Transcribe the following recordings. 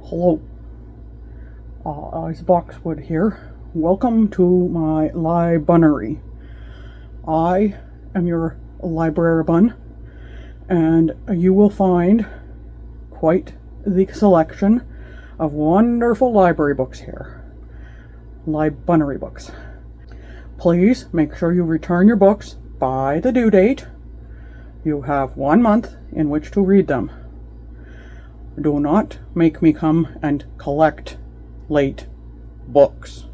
Hello, it's Boxwood here. Welcome to my Libunary. I am your Libraribun, and you will find quite the selection of wonderful library books here. Libunary books. Please make sure you return your books by the due date. You have 1 month in which to read them. Do not make me come and collect late books.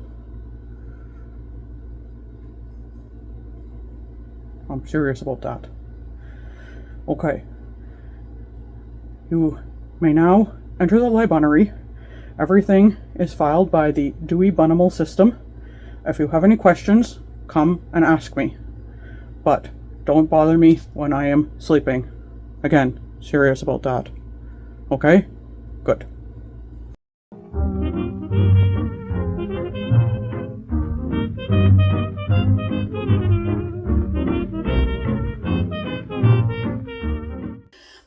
I'm serious about that. Okay. You may now enter the Libunary. Everything is filed by the Dewey Bunnable system. If you have any questions, come and ask me. But don't bother me when I am sleeping. Again, serious about that. Okay? Good.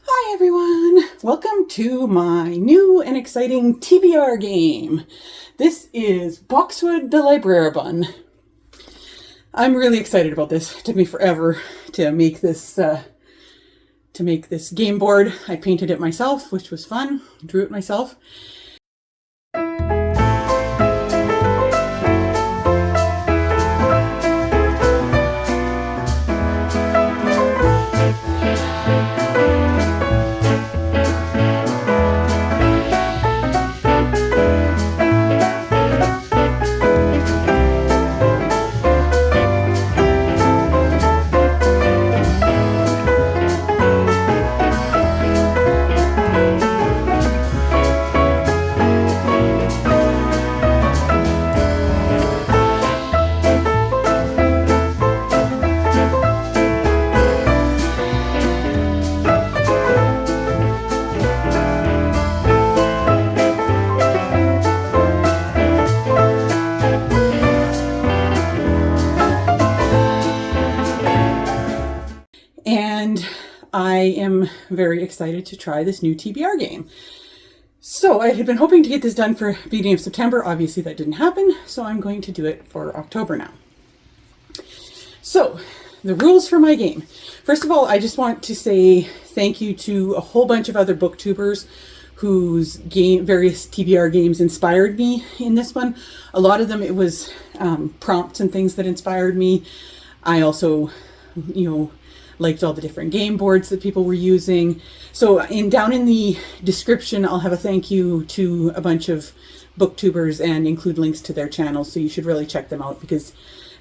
Hi everyone! Welcome to my new and exciting TBR game. This is Boxwood the Libraribun. I'm really excited about this. It took me forever to make this game board. I painted it myself, which was fun. Drew it myself. And I am very excited to try this new TBR game. So I had been hoping to get this done for beginning of September. Obviously that didn't happen, so I'm going to do it for October now. So the rules for my game. First of all, I just want to say thank you to a whole bunch of other booktubers whose various TBR games inspired me in this one. A lot of them, it was prompts and things that inspired me. I also, liked all the different game boards that people were using. So down in the description, I'll have a thank you to a bunch of booktubers and include links to their channels. So you should really check them out because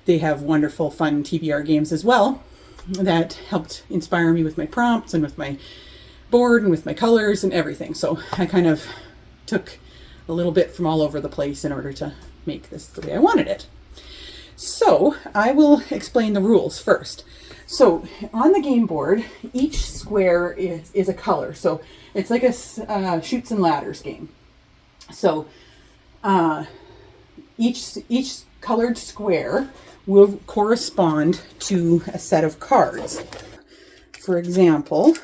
they have wonderful, fun TBR games as well that helped inspire me with my prompts and with my board and with my colors and everything. So I kind of took a little bit from all over the place in order to make this the way I wanted it. So I will explain the rules first. So on the game board, each square is a color. So it's like a Chutes and Ladders game. So each colored square will correspond to a set of cards. For example,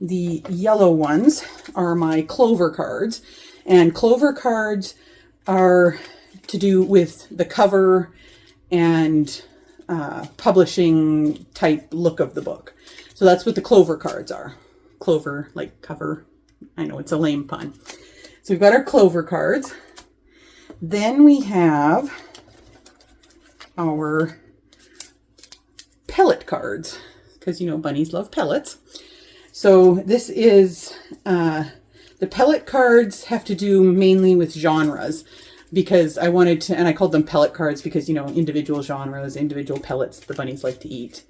the yellow ones are my clover cards. And clover cards are to do with the cover and publishing type look of the book. So that's what the clover cards are. Clover, like cover. I know it's a lame pun. So we've got our clover cards. Then we have our pellet cards, because bunnies love pellets. So this is the pellet cards have to do mainly with genres, because I wanted to, and I called them pellet cards because, individual genres, individual pellets the bunnies like to eat,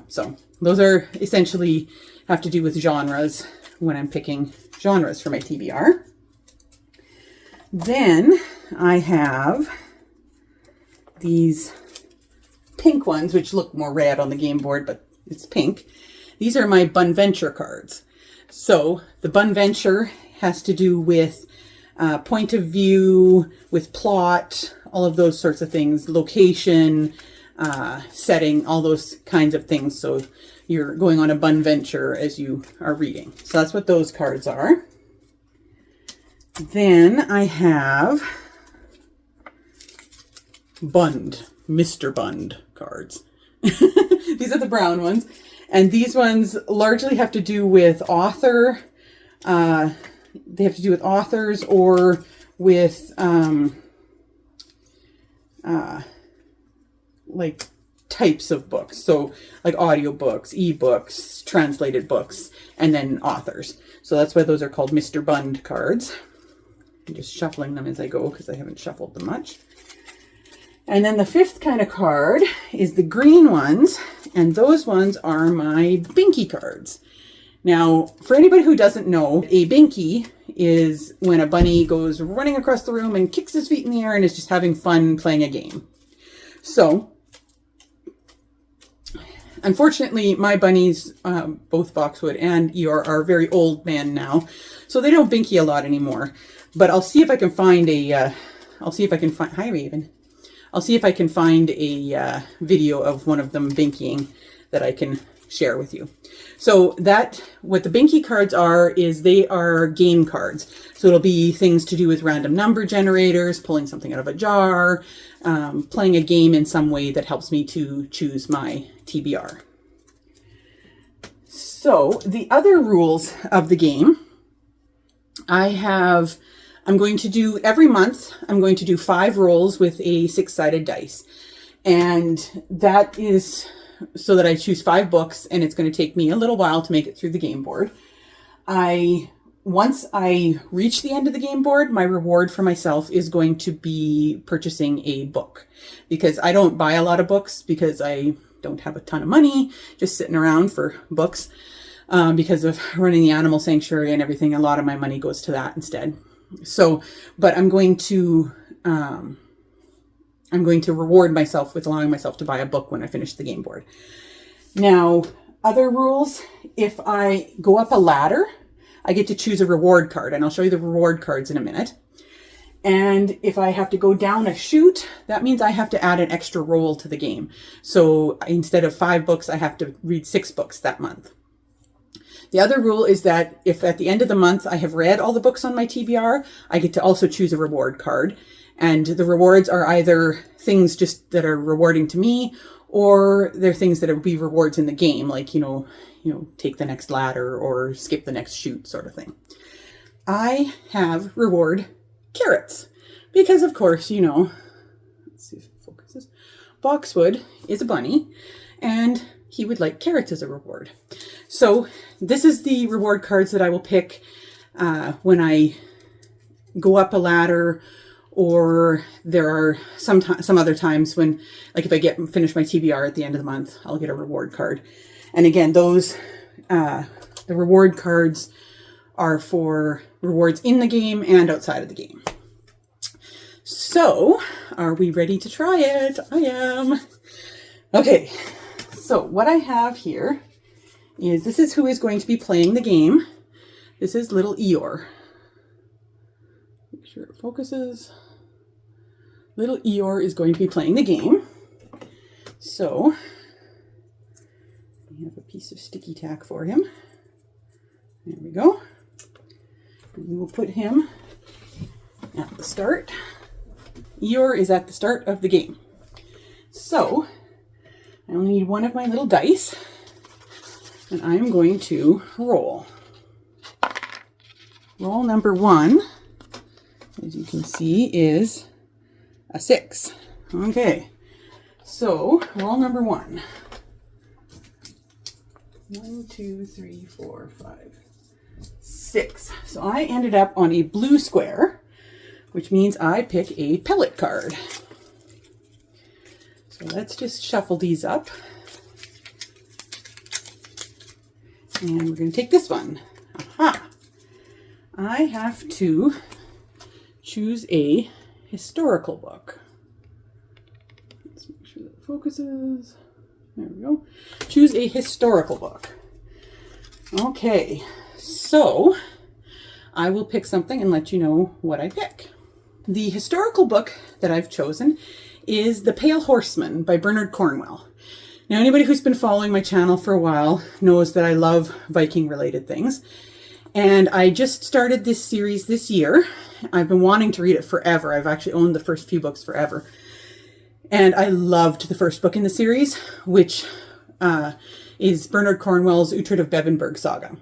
so those are essentially have to do with genres when I'm picking genres for my TBR. Then I have these pink ones, which look more red on the game board, but it's pink. These are my Bunventure cards. So the Bunventure has to do with point of view, with plot, all of those sorts of things, location, setting, all those kinds of things. So you're going on a Bunventure as you are reading. So that's what those cards are. Then I have Bund, Mr. Bund cards. These are the brown ones. And these ones largely have to do with author. They have to do with authors or with like types of books. So like audiobooks, ebooks, translated books, and then authors. So that's why those are called Mr. Bund cards. I'm just shuffling them as I go because I haven't shuffled them much. And then the fifth kind of card is the green ones, and those ones are my Binky cards. Now, for anybody who doesn't know, a Binky is when a bunny goes running across the room and kicks his feet in the air and is just having fun playing a game. So, unfortunately, my bunnies, both Boxwood and Eeyore, are very old men now, so they don't Binky a lot anymore. But I'll see if I can find a, hi Raven. I'll see if I can find a video of one of them Binkying that I can share with you. So what the Binky cards are is they are game cards. So it'll be things to do with random number generators, pulling something out of a jar, playing a game in some way that helps me to choose my TBR. So the other rules of the game, I'm going to do every month, I'm going to do 5 rolls with a 6-sided dice. And that is so that I choose 5 books, and it's going to take me a little while to make it through the game board. Once I reach the end of the game board, my reward for myself is going to be purchasing a book, because I don't buy a lot of books because I don't have a ton of money just sitting around for books. Because of running the animal sanctuary and everything, a lot of my money goes to that instead. So, but I'm going to reward myself with allowing myself to buy a book when I finish the game board. Now, other rules, if I go up a ladder, I get to choose a reward card, and I'll show you the reward cards in a minute. And if I have to go down a chute, that means I have to add an extra roll to the game. So instead of 5 books, I have to read 6 books that month. The other rule is that if at the end of the month I have read all the books on my TBR, I get to also choose a reward card. And the rewards are either things just that are rewarding to me, or they're things that would be rewards in the game, like, take the next ladder or skip the next chute sort of thing. I have reward carrots because, of course, let's see if it focuses. Boxwood is a bunny, and he would like carrots as a reward. So this is the reward cards that I will pick when I go up a ladder, or there are some other times when, like if I finish my TBR at the end of the month, I'll get a reward card. And again, those, the reward cards are for rewards in the game and outside of the game. So are we ready to try it? I am. Okay. So what I have here is, this is who is going to be playing the game. This is little Eeyore. Make sure it focuses. Little Eeyore is going to be playing the game. So we have a piece of sticky tack for him. There we go. And we will put him at the start. Eeyore is at the start of the game. So I only need one of my little dice, and I'm going to roll. Roll number 1, as you can see, is a 6. Okay, so roll number 1. 1, 2, 3, 4, 5, 6. So I ended up on a blue square, which means I pick a pellet card. So let's just shuffle these up. And we're going to take this one. Aha! I have to choose a historical book. Let's make sure that it focuses. There we go. Choose a historical book. Okay, so I will pick something and let you know what I pick. The historical book that I've chosen is The Pale Horseman by Bernard Cornwell. Now, anybody who's been following my channel for a while knows that I love Viking-related things. And I just started this series this year. I've been wanting to read it forever. I've actually owned the first few books forever. And I loved the first book in the series, which is Bernard Cornwell's Uhtred of Bebbanburg saga.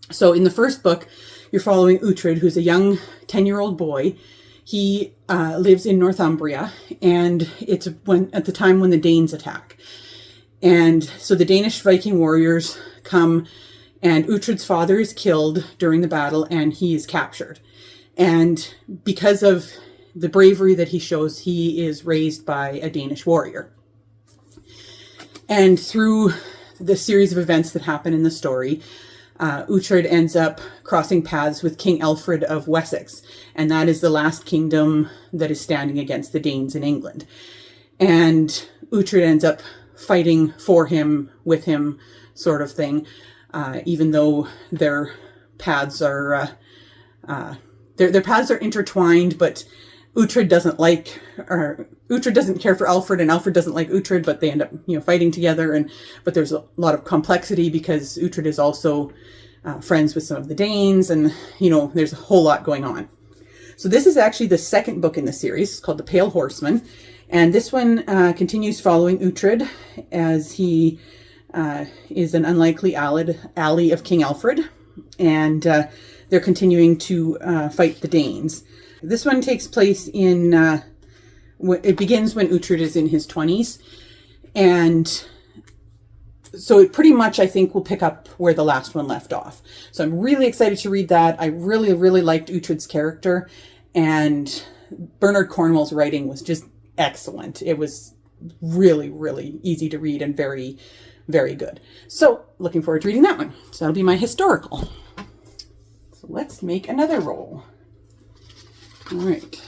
So in the first book, you're following Uhtred, who's a young 10-year-old boy. He lives in Northumbria, and it's at the time when the Danes attack. And so the Danish Viking warriors come, and Uhtred's father is killed during the battle, and he is captured. And because of the bravery that he shows, he is raised by a Danish warrior. And through the series of events that happen in the story, Uhtred ends up crossing paths with King Alfred of Wessex, and that is the last kingdom that is standing against the Danes in England. And Uhtred ends up fighting for him, with him, sort of thing, even though their paths are their paths are intertwined, but Uhtred doesn't care for Alfred, and Alfred doesn't like Uhtred, but they end up, fighting together. But there's a lot of complexity because Uhtred is also friends with some of the Danes, and there's a whole lot going on. So this is actually the second book in the series. It's called The Pale Horseman, and this one continues following Uhtred as he is an unlikely ally of King Alfred, and they're continuing to fight the Danes. This one takes place in, it begins when Uhtred is in his 20s. And so it pretty much, I think, will pick up where the last one left off. So I'm really excited to read that. I really, really liked Uhtred's character. And Bernard Cornwell's writing was just excellent. It was really, really easy to read and very, very good. So looking forward to reading that one. So that'll be my historical. So let's make another roll. All right,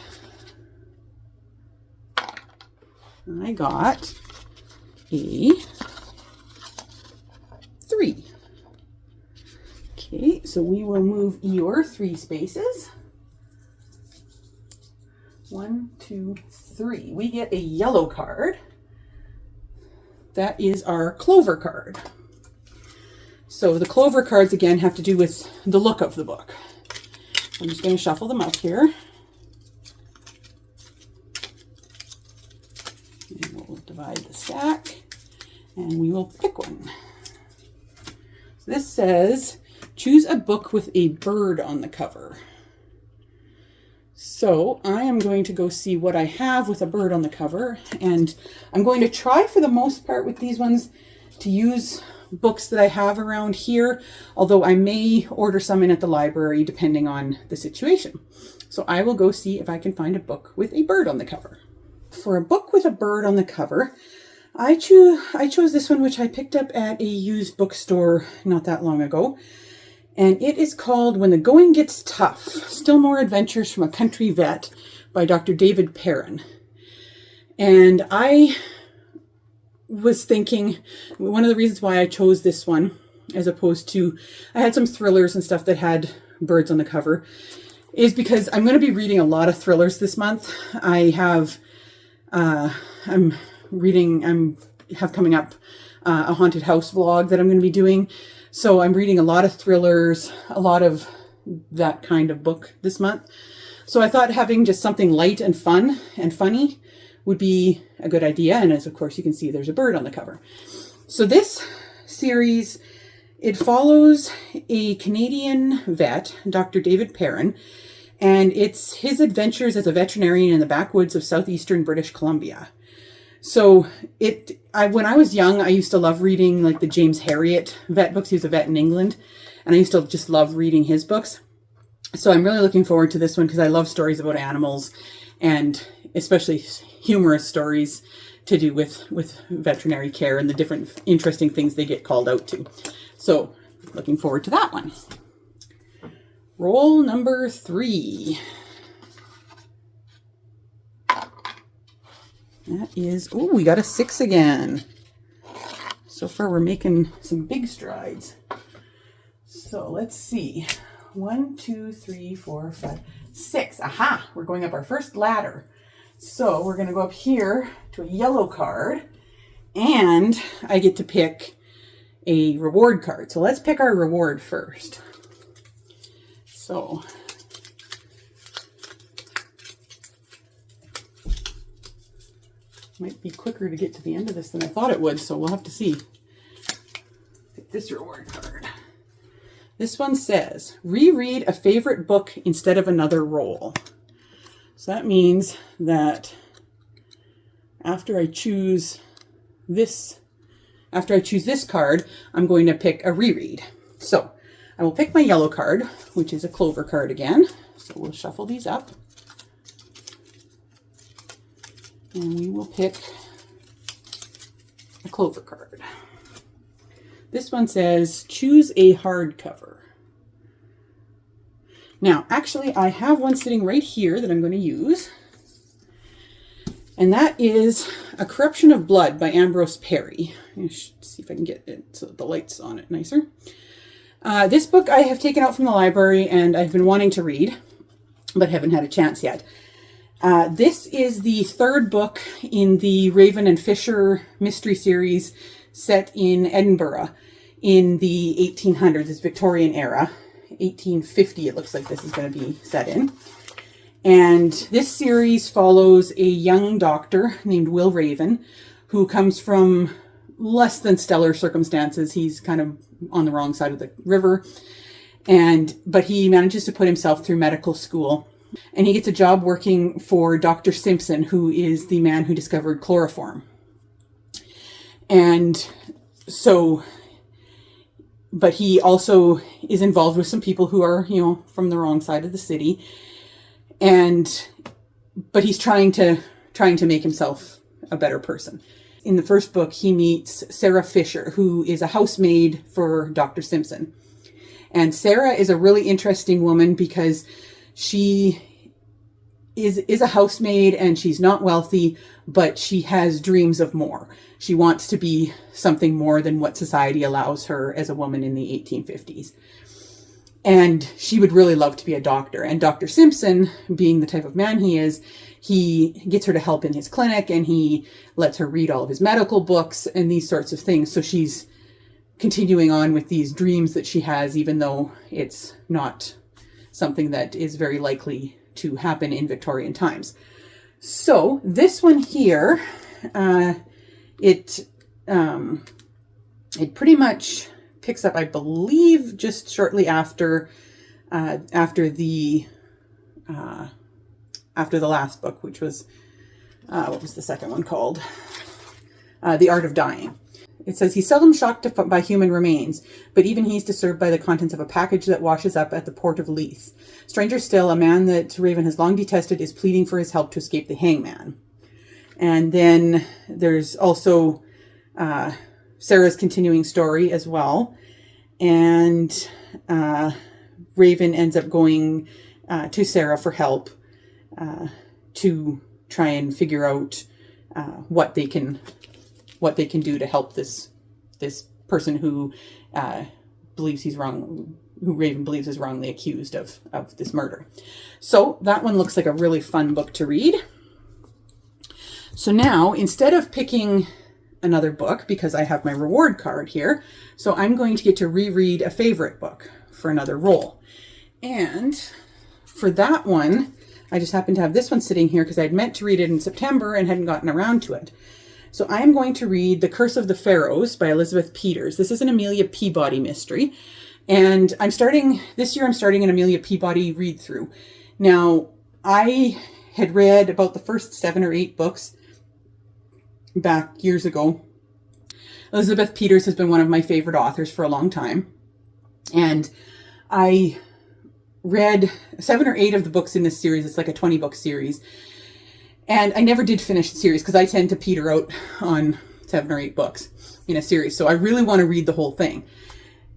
I got a 3. Okay, so we will move your 3 spaces. 1, 2, 3. We get a yellow card. That is our clover card. So the clover cards, again, have to do with the look of the book. I'm just going to shuffle them up here. And we'll divide the stack, and we will pick one. So this says, choose a book with a bird on the cover. So I am going to go see what I have with a bird on the cover, and I'm going to try for the most part with these ones to use books that I have around here, although I may order some in at the library depending on the situation. So I will go see if I can find a book with a bird on the cover. For a book with a bird on the cover, I chose this one, which I picked up at a used bookstore not that long ago. And it is called When the Going Gets Tough, Still More Adventures from a Country Vet by Dr. David Perrin. And I was thinking, one of the reasons why I chose this one, as opposed to, I had some thrillers and stuff that had birds on the cover, is because I'm going to be reading a lot of thrillers this month. I have, I'm have coming up a haunted house vlog that I'm going to be doing. So I'm reading a lot of thrillers, a lot of that kind of book this month. So I thought having just something light and fun and funny would be a good idea. And as of course you can see, there's a bird on the cover. So this series, it follows a Canadian vet, Dr. David Perrin, and it's his adventures as a veterinarian in the backwoods of southeastern British Columbia. So when I was young, I used to love reading like the James Herriot vet books. He was a vet in England, and I used to just love reading his books. So I'm really looking forward to this one because I love stories about animals, and especially humorous stories to do with veterinary care and the different interesting things they get called out to. So looking forward to that one. Roll number 3. That is, oh, we got a 6 again. So far we're making some big strides. So let's see. 1, 2, 3, 4, 5, 6. Aha! We're going up our first ladder. So we're going to go up here to a yellow card, and I get to pick a reward card. So let's pick our reward first. So might be quicker to get to the end of this than I thought it would, so we'll have to see. Pick this reward card. This one says, reread a favorite book instead of another role. So that means that after I choose this card, I'm going to pick a reread. So I will pick my yellow card, which is a clover card again. So we'll shuffle these up. And we will pick a clover card. This one says, choose a hardcover. Now, actually, I have one sitting right here that I'm going to use. And that is A Corruption of Blood by Ambrose Parry. Let's see if I can get it so that the light's on it nicer. This book I have taken out from the library and I've been wanting to read, but haven't had a chance yet. This is the third book in the Raven and Fisher mystery series set in Edinburgh in the 1800s. It's Victorian era. 1850 it looks like this is going to be set in. And this series follows a young doctor named Will Raven who comes from less than stellar circumstances. He's kind of on the wrong side of the river, but he manages to put himself through medical school. And he gets a job working for Dr. Simpson, who is the man who discovered chloroform. And so, but he also is involved with some people who are, from the wrong side of the city. But he's trying to make himself a better person. In the first book, he meets Sarah Fisher, who is a housemaid for Dr. Simpson. And Sarah is a really interesting woman because she is a housemaid and she's not wealthy, but she has dreams of more. She wants to be something more than what society allows her as a woman in the 1850s. And she would really love to be a doctor. And Dr. Simpson, being the type of man he is, he gets her to help in his clinic and he lets her read all of his medical books and these sorts of things. So she's continuing on with these dreams that she has, even though it's not something that is very likely to happen in Victorian times. So this one here, it pretty much picks up, I believe, just shortly after the last book, which was what was the second one called? The Art of Dying. It says, he's seldom shocked by human remains, but even he's disturbed by the contents of a package that washes up at the port of Leith. Stranger still, a man that Raven has long detested is pleading for his help to escape the hangman. And then there's also Sarah's continuing story as well. And Raven ends up going to Sarah for help to try and figure out what they can do to help this person who believes he's wrong, who Raven believes is wrongly accused of this murder. So that one looks like a really fun book to read. So now, instead of picking another book, because I have my reward card here, so I'm going to get to reread a favorite book for another role. And for that one, I just happened to have this one sitting here because I'd meant to read it in September and hadn't gotten around to it. So I am going to read The Curse of the Pharaohs by Elizabeth Peters. This is an Amelia Peabody mystery. And this year I'm starting an Amelia Peabody read through. Now, I had read about the first 7 or 8 books back years ago. Elizabeth Peters has been one of my favorite authors for a long time. And I read 7 or 8 of the books in this series. It's like a 20-book series. And I never did finish the series because I tend to peter out on 7 or 8 books in a series. So I really want to read the whole thing.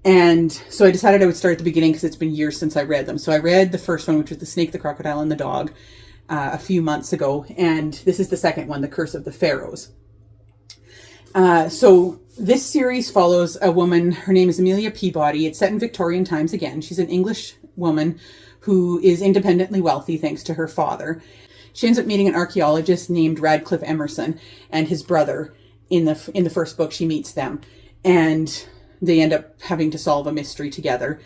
And so I decided I would start at the beginning because it's been years since I read them. So I read the first one, which was The Snake, the Crocodile, and the Dog, a few months ago. And this is the second one, The Curse of the Pharaohs. So this series follows a woman. Her name is Amelia Peabody. It's set in Victorian times again. She's an English woman who is independently wealthy thanks to her father. She ends up meeting an archaeologist named Radcliffe Emerson and his brother. In the first book, she meets them. And they end up having to solve a mystery together.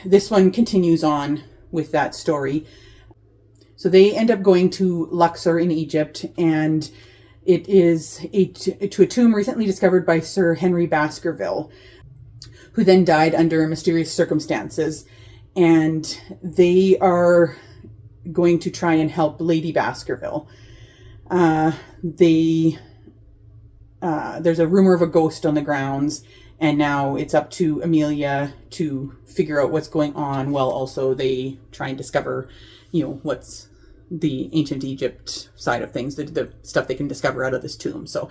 This one continues on with that story. So they end up going to Luxor in Egypt, and it is to a tomb recently discovered by Sir Henry Baskerville, who then died under mysterious circumstances. And they are going to try and help Lady Baskerville. There's a rumor of a ghost on the grounds, and now it's up to Amelia to figure out what's going on, while also they try and discover, what's the ancient Egypt side of things, the stuff they can discover out of this tomb. So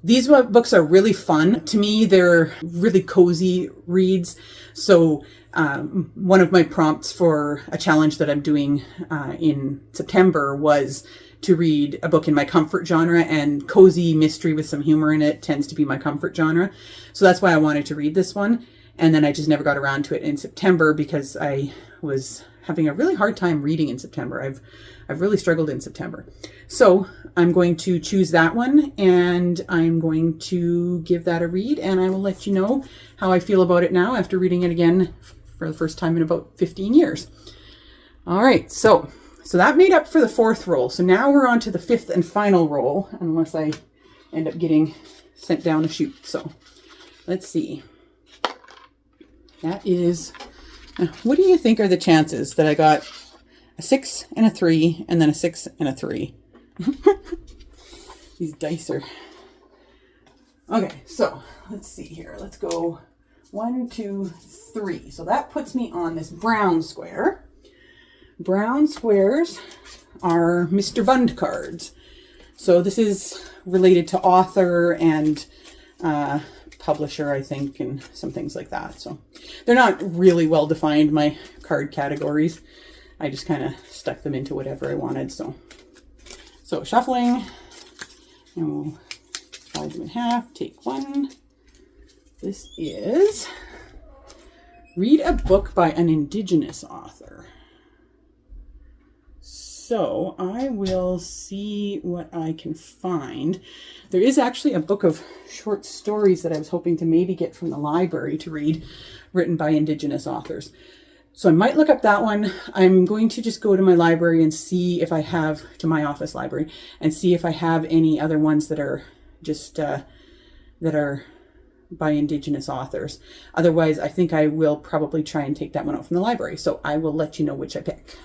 these books are really fun. To me, they're really cozy reads. So one of my prompts for a challenge that I'm doing in September was to read a book in my comfort genre, and cozy mystery with some humor in it tends to be my comfort genre. So that's why I wanted to read this one. And then I just never got around to it in September because I was having a really hard time reading in September. I've really struggled in September. So I'm going to choose that one, and I'm going to give that a read, and I will let you know how I feel about it now after reading it again for the first time in about 15 years. All right, so that made up for the fourth roll. So now we're on to the fifth and final roll, unless I end up getting sent down a chute. So let's see. That is, what do you think are the chances that I got a 6 and a 3 and then a 6 and a 3? These dice are... Okay, so let's see here. Let's go 1, 2, 3. So that puts me on this brown square. Brown squares are Mr. Bund cards. So this is related to author and publisher, I think, and some things like that. So they're not really well defined, my card categories. I just kind of stuck them into whatever I wanted. So shuffling, and we'll divide them in half, take one. This is read a book by an Indigenous author. So I will see what I can find. There is actually a book of short stories that I was hoping to maybe get from the library to read, written by Indigenous authors. So I might look up that one. I'm going to just go to my library and see if I have, to my office library, and see if I have any other ones that are just, that are by Indigenous authors. Otherwise, I think I will probably try and take that one out from the library. So I will let you know which I pick.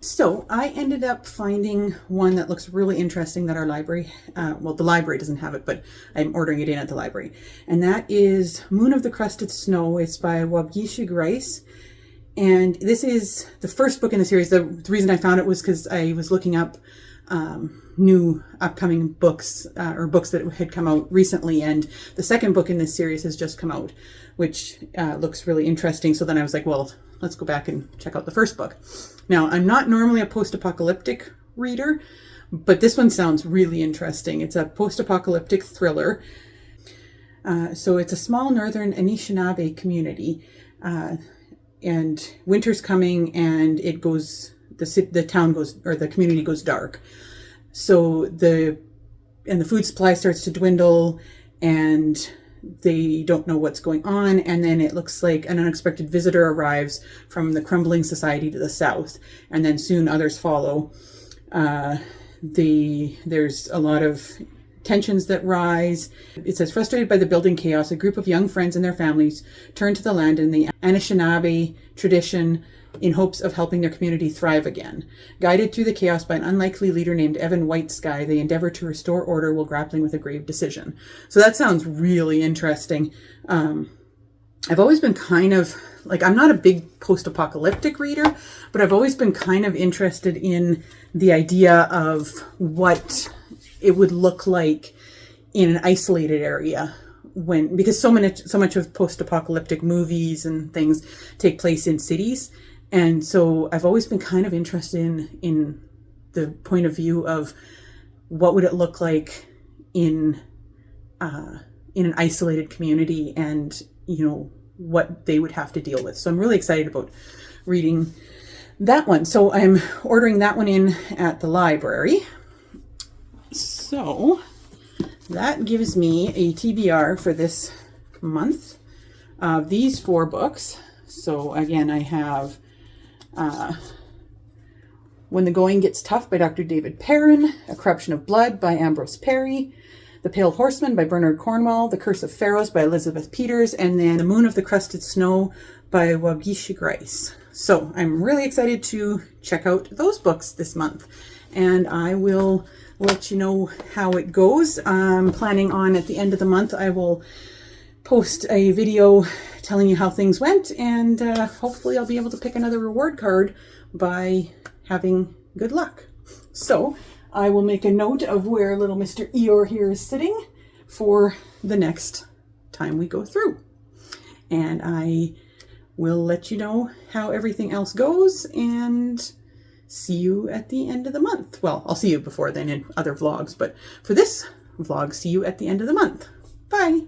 So I ended up finding one that looks really interesting that our library, well, the library doesn't have it, but I'm ordering it in at the library. And that is Moon of the Crusted Snow. It's by Waubgeshig Rice. And this is the first book in the series. The reason I found it was because I was looking up new upcoming books or books that had come out recently. And the second book in this series has just come out, which looks really interesting. So then I was like, well, let's go back and check out the first book. Now, I'm not normally a post-apocalyptic reader, but this one sounds really interesting. It's a post-apocalyptic thriller. So it's a small northern Anishinaabe community, and winter's coming, and it goes, the town goes, or the community goes dark. So the food supply starts to dwindle, and they don't know what's going on. And then it looks like an unexpected visitor arrives from the crumbling society to the south, and then soon others follow. There's a lot of tensions that rise. It says, frustrated by the building chaos, a group of young friends and their families turn to the land in the Anishinaabe tradition in hopes of helping their community thrive again. Guided through the chaos by an unlikely leader named Evan Whitesky, they endeavor to restore order while grappling with a grave decision. So that sounds really interesting. I've always been kind of, like, I'm not a big post-apocalyptic reader, but I've always been kind of interested in the idea of what it would look like in an isolated area, because so much of post-apocalyptic movies and things take place in cities. And so I've always been kind of interested in the point of view of what would it look like in an isolated community, and, you know, what they would have to deal with. So I'm really excited about reading that one. So I'm ordering that one in at the library. So that gives me a TBR for this month of these 4 books. So again, I have When the Going Gets Tough by Dr. David Perrin, A Corruption of Blood by Ambrose Parry, The Pale Horseman by Bernard Cornwell, The Curse of Pharaohs by Elizabeth Peters, and then The Moon of the Crusted Snow by Wagisha Grice. So I'm really excited to check out those books this month, and I will let you know how it goes. I'm planning on at the end of the month I will post a video telling you how things went, and hopefully I'll be able to pick another reward card by having good luck. So I will make a note of where little Mr. Eeyore here is sitting for the next time we go through. And I will let you know how everything else goes and see you at the end of the month. Well, I'll see you before then in other vlogs, but for this vlog, see you at the end of the month. Bye!